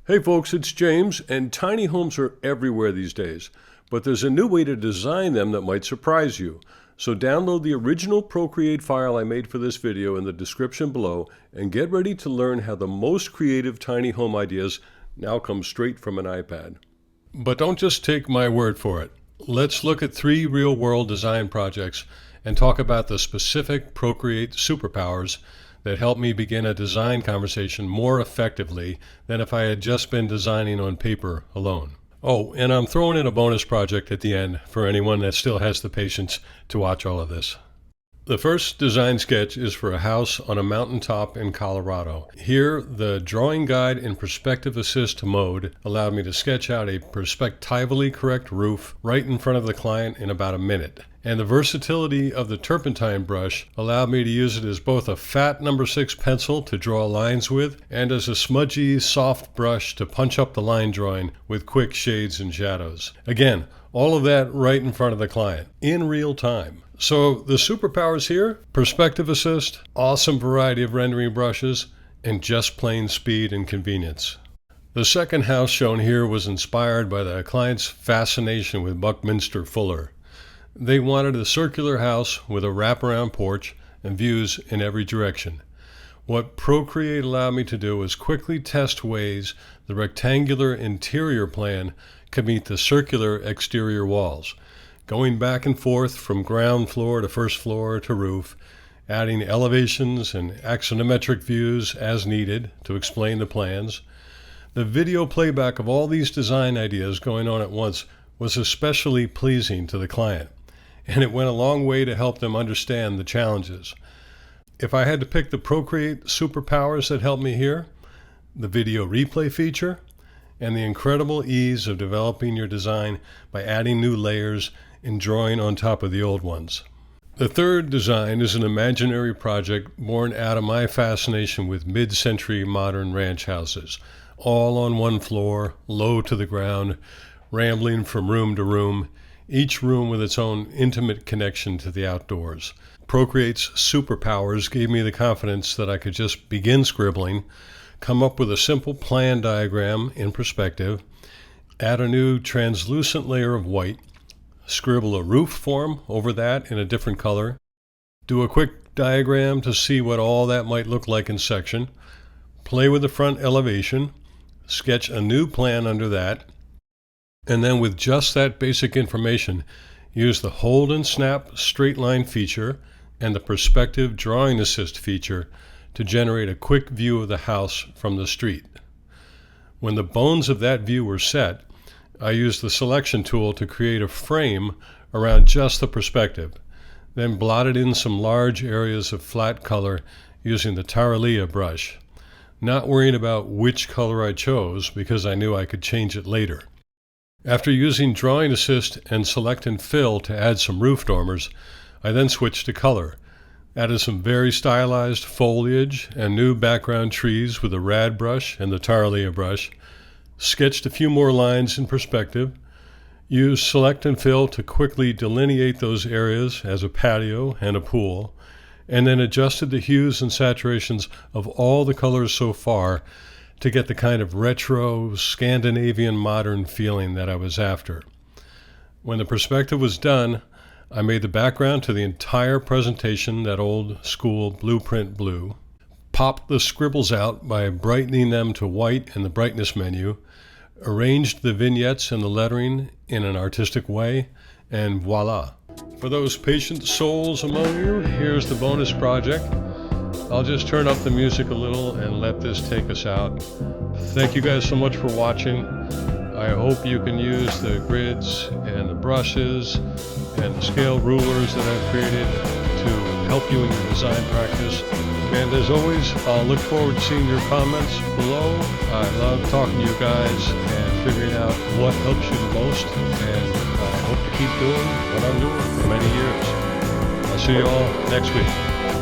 Hey folks, it's James, and tiny homes are everywhere these days, but there's a new way to design them that might surprise you. So download the original Procreate file I made for this video in the description below, and get ready to learn how the most creative tiny home ideas now come straight from an iPad. But don't just take my word for it. Let's look at 3 real-world design projects and talk about the specific Procreate superpowers that helped me begin a design conversation more effectively than if I had just been designing on paper alone. Oh, and I'm throwing in a bonus project at the end for anyone that still has the patience to watch all of this. The first design sketch is for a house on a mountaintop in Colorado. Here, the drawing guide in perspective assist mode allowed me to sketch out a perspectively correct roof right in front of the client in about a minute. And the versatility of the turpentine brush allowed me to use it as both a fat number 6 pencil to draw lines with and as a smudgy, soft brush to punch up the line drawing with quick shades and shadows. Again, all of that right in front of the client, in real time. So the superpowers here: perspective assist, awesome variety of rendering brushes, and just plain speed and convenience. The second house shown here was inspired by the client's fascination with Buckminster Fuller. They wanted a circular house with a wraparound porch and views in every direction. What Procreate allowed me to do was quickly test ways the rectangular interior plan could meet the circular exterior walls, going back and forth from ground floor to first floor to roof, adding elevations and axonometric views as needed to explain the plans. The video playback of all these design ideas going on at once was especially pleasing to the client, and it went a long way to help them understand the challenges. If I had to pick the Procreate superpowers that helped me here, the video replay feature, and the incredible ease of developing your design by adding new layers and drawing on top of the old ones. The third design is an imaginary project born out of my fascination with mid-century modern ranch houses, all on one floor, low to the ground, rambling from room to room, each room with its own intimate connection to the outdoors. Procreate's superpowers gave me the confidence that I could just begin scribbling, come up with a simple plan diagram in perspective, add a new translucent layer of white, scribble a roof form over that in a different color, do a quick diagram to see what all that might look like in section, play with the front elevation, sketch a new plan under that, and then with just that basic information, use the hold and snap straight line feature and the perspective drawing assist feature to generate a quick view of the house from the street. When the bones of that view were set, I used the selection tool to create a frame around just the perspective, then blotted in some large areas of flat color using the Taralia brush, not worrying about which color I chose because I knew I could change it later. After using Drawing Assist and Select and Fill to add some roof dormers, I then switched to color, added some very stylized foliage and new background trees with the Rad brush and the Taralia brush, sketched a few more lines in perspective, used Select and Fill to quickly delineate those areas as a patio and a pool, and then adjusted the hues and saturations of all the colors so far to get the kind of retro, Scandinavian modern feeling that I was after. When the perspective was done, I made the background to the entire presentation that old school blueprint blue, popped the scribbles out by brightening them to white in the brightness menu, arranged the vignettes and the lettering in an artistic way, and voila. For those patient souls among you, here's the bonus project. I'll just turn up the music a little and let this take us out. Thank you guys so much for watching. I hope you can use the grids and the brushes and the scale rulers that I've created to help you in your design practice. And as always, I'll look forward to seeing your comments below. I love talking to you guys and figuring out what helps you the most, and I hope to keep doing what I'm doing for many years. I'll see you all next week.